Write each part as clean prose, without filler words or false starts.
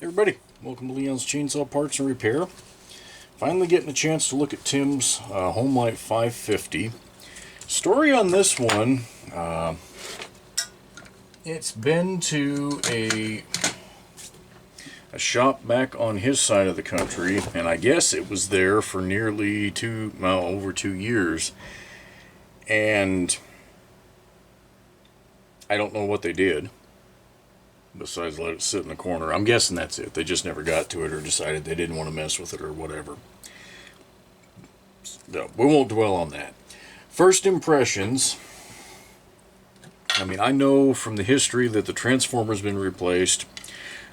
Everybody, welcome to Leon's Chainsaw Parts and Repair. Finally getting a chance to look at Tim's Homelite 550. Story on this one, it's been to a shop back on his side of the country, and I guess it was there for nearly over 2 years. And I don't know what they did besides let it sit in the corner. I'm guessing that's it. They just never got to it or decided they didn't want to mess with it or whatever. No, we won't dwell on that. First impressions. I mean, I know from the history that the transformer's been replaced.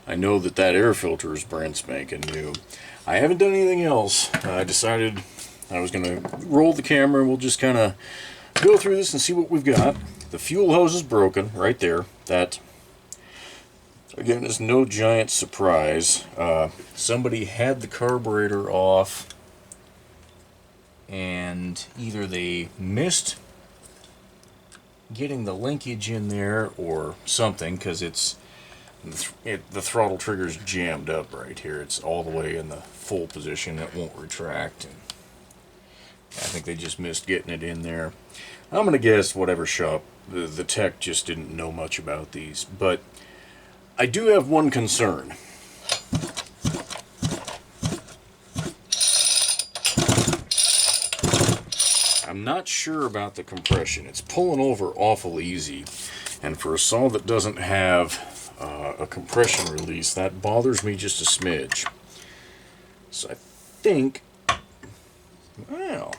I know that air filter is brand spanking new. I haven't done anything else. I decided I was going to roll the camera and we'll just kind of go through this and see what we've got. The fuel hose is broken right there. That, again, is no giant surprise. Somebody had the carburetor off and either they missed getting the linkage in there or something, because the throttle trigger's jammed up right here. It's all the way in the full position. It won't retract. And I think they just missed getting it in there. I'm going to guess whatever shop, the tech just didn't know much about these. But I do have one concern. I'm not sure about the compression. It's pulling over awful easy. And for a saw that doesn't have a compression release, that bothers me just a smidge. So I think, well,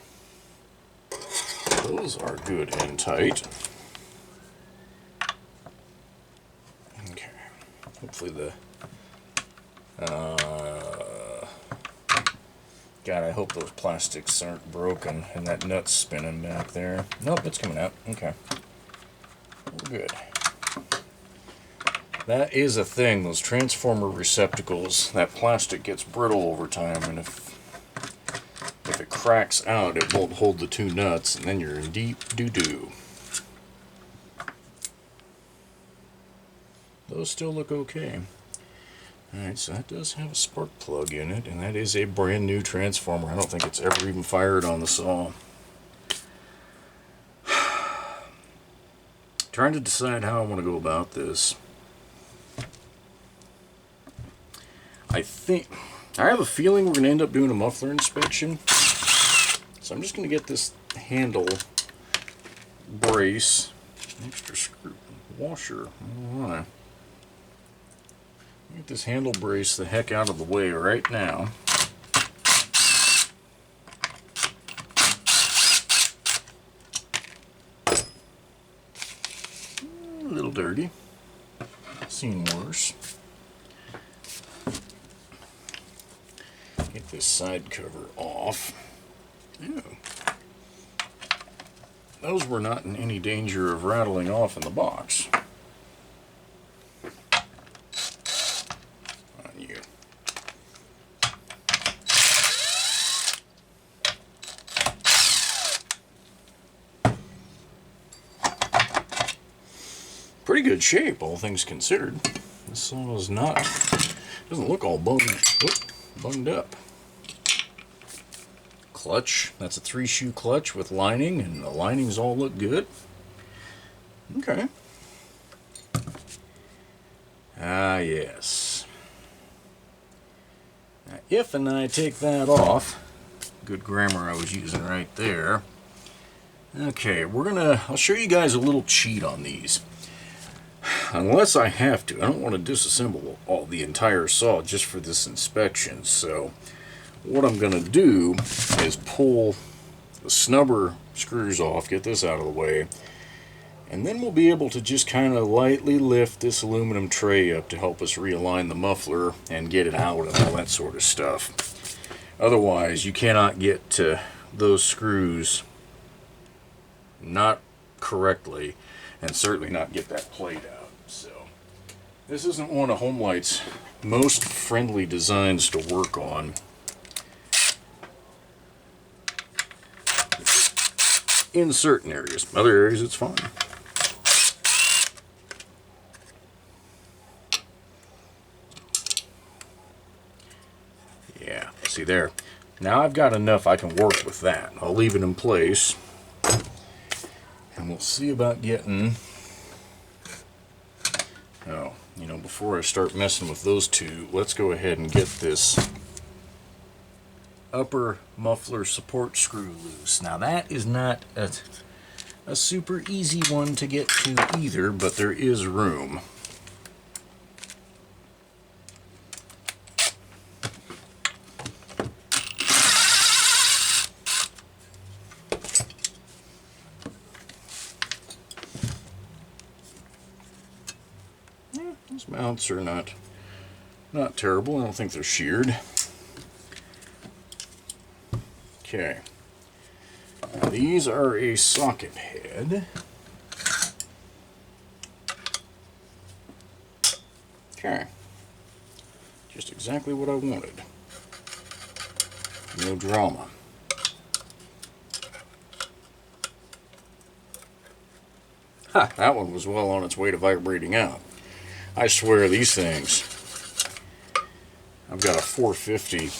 those are good and tight. Okay, hopefully God, I hope those plastics aren't broken and that nut's spinning back there. Nope, it's coming out. Okay, we're good. That is a thing, those transformer receptacles, that plastic gets brittle over time, and if it cracks out, it won't hold the two nuts, and then you're in deep doo-doo. Those still look okay. Alright, so that does have a spark plug in it, and that is a brand new transformer. I don't think it's ever even fired on the saw. Trying to decide how I want to go about this. I have a feeling we're going to end up doing a muffler inspection. So I'm just going to get this handle brace, extra screw washer. Alright. Get this handle brace the heck out of the way right now. A little dirty. Seen worse. Get this side cover off. Ew. Those were not in any danger of rattling off in the box. On you. Pretty good shape, all things considered. This saw is not, doesn't look all bunged up. Clutch, that's a 3-shoe clutch with lining, and the linings all look good. Okay. Ah, yes. Now, if and I take that off, good grammar I was using right there. Okay, I'll show you guys a little cheat on these. Unless I have to, I don't want to disassemble the entire saw just for this inspection, so what I'm going to do is pull the snubber screws off, get this out of the way, and then we'll be able to just kind of lightly lift this aluminum tray up to help us realign the muffler and get it out and all that sort of stuff. Otherwise, you cannot get to those screws not correctly, and certainly not get that plate out. So this isn't one of Homelite's most friendly designs to work on. In certain areas. Other areas it's fine. Yeah, see there. Now I've got enough I can work with that. I'll leave it in place. And we'll see about getting... Oh, you know, before I start messing with those two, let's go ahead and get this upper muffler support screw loose. Now that is not a super easy one to get to either, but there is room. These mounts are not terrible. I don't think they're sheared. Okay. Now these are a socket head. Okay. Just exactly what I wanted. No drama. Ha! That one was well on its way to vibrating out. I swear these things. I've got a 450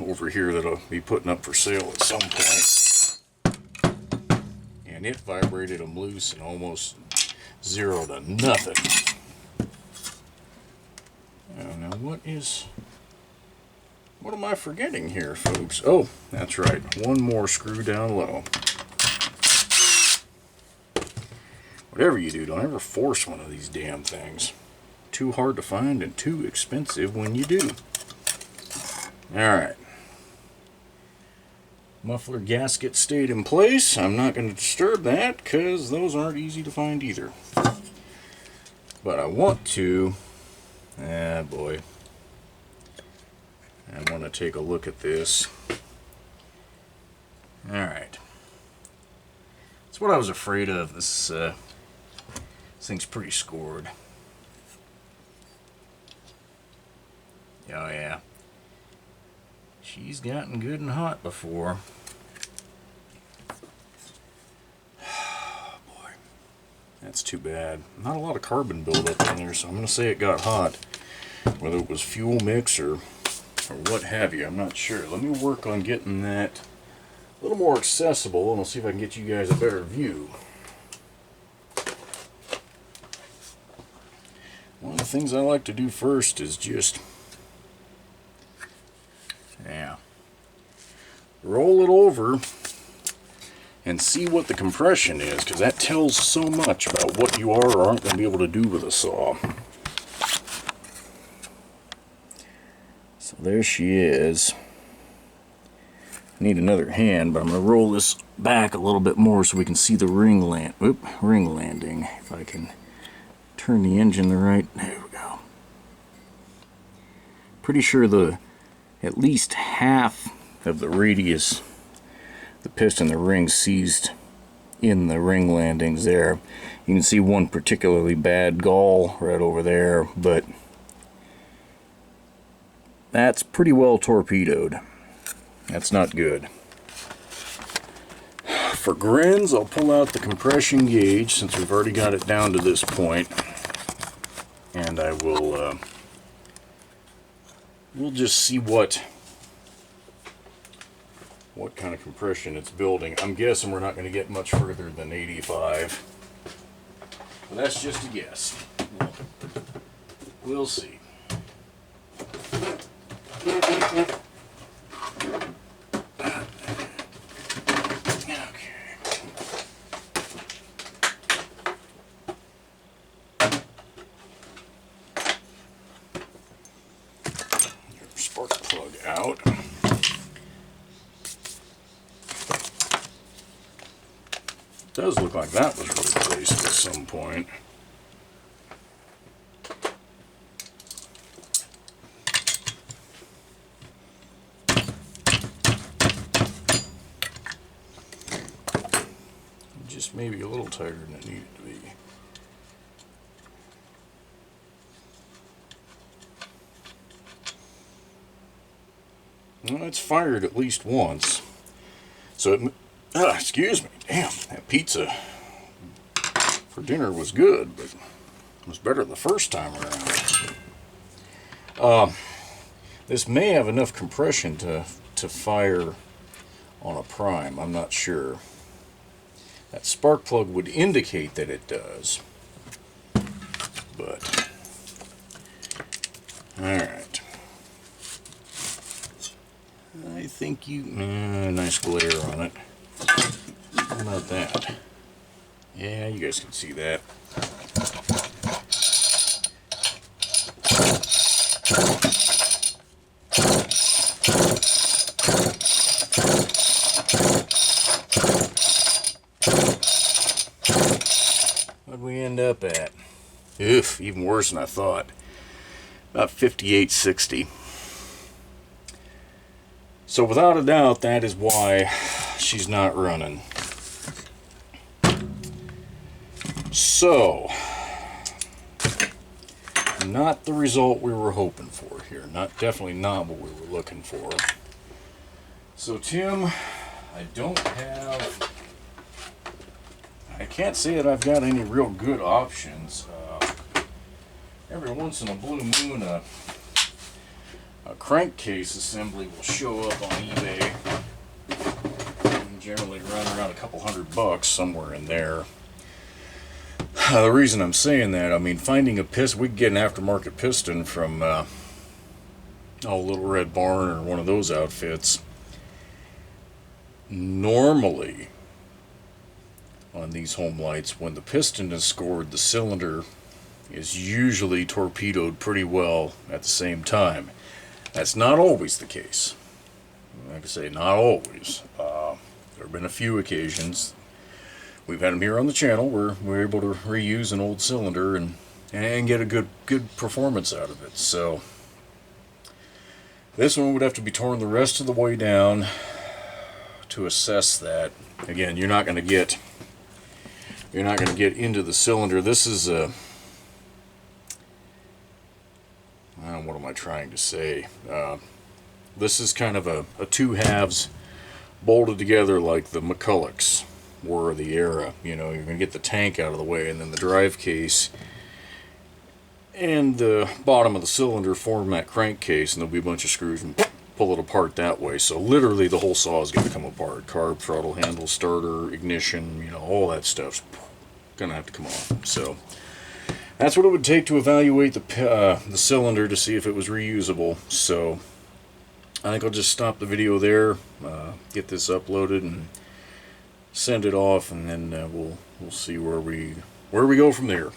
over here that I'll be putting up for sale at some point. And it vibrated them loose and almost 0 to nothing. Oh, now what am I forgetting here, folks? Oh, that's right. One more screw down low. Whatever you do, don't ever force one of these damn things. Too hard to find and too expensive when you do. Alright. Muffler gasket stayed in place. I'm not going to disturb that because those aren't easy to find either. But I want to... Ah, boy. I want to take a look at this. Alright. That's what I was afraid of. This thing's pretty scored. Oh yeah. She's gotten good and hot before. Boy. That's too bad. Not a lot of carbon buildup in there, so I'm going to say it got hot. Whether it was fuel mix or what have you, I'm not sure. Let me work on getting that a little more accessible, and I'll see if I can get you guys a better view. One of the things I like to do first is just... Yeah. Roll it over and see what the compression is, because that tells so much about what you are or aren't going to be able to do with a saw. So there she is. I need another hand, but I'm going to roll this back a little bit more so we can see the ring landing. If I can turn the engine the right... There we go. Pretty sure at least half of the radius, the piston, the ring seized in the ring landings there. You can see one particularly bad gall right over there, but that's pretty well torpedoed. That's not good. For grins, I'll pull out the compression gauge since we've already got it down to this point, and I will we'll just see what kind of compression it's building. I'm guessing we're not going to get much further than 85. But that's just a guess. We'll see. Spark plug out. It does look like that was replaced at some point. Just maybe a little tighter than it needed to be. Well, it's fired at least once. So it... excuse me. Damn, that pizza for dinner was good, but it was better the first time around. This may have enough compression to fire on a prime. I'm not sure. That spark plug would indicate that it does. But, alright. I think you... nice glare on it. How about that? Yeah, you guys can see that. What'd we end up at? Oof, even worse than I thought. About 5860. So without a doubt, that is why she's not running. So, not the result we were hoping for here. Definitely not what we were looking for. So Tim, I can't say that I've got any real good options. Every once in a blue moon, a crankcase assembly will show up on eBay. And generally run around a couple $100, somewhere in there. The reason I'm saying that, I mean, finding a piston, we can get an aftermarket piston from Little Red Barn or one of those outfits. Normally, on these Homelites, when the piston is scored, the cylinder is usually torpedoed pretty well at the same time. That's not always the case. Like I say, not always. There have been a few occasions. We've had them here on the channel where we're able to reuse an old cylinder and get a good performance out of it. So this one would have to be torn the rest of the way down to assess that. Again, you're not going to get into the cylinder. This is a what am I trying to say? This is kind of a two halves bolted together like the McCullochs were of the era. You know, you're going to get the tank out of the way, and then the drive case and the bottom of the cylinder form that crankcase, and there'll be a bunch of screws and pull it apart that way. So literally the whole saw is going to come apart. Carb, throttle, handle, starter, ignition, you know, all that stuff's going to have to come off. So that's what it would take to evaluate the cylinder to see if it was reusable. So I think I'll just stop the video there, get this uploaded and send it off, and then we'll see where we go from there.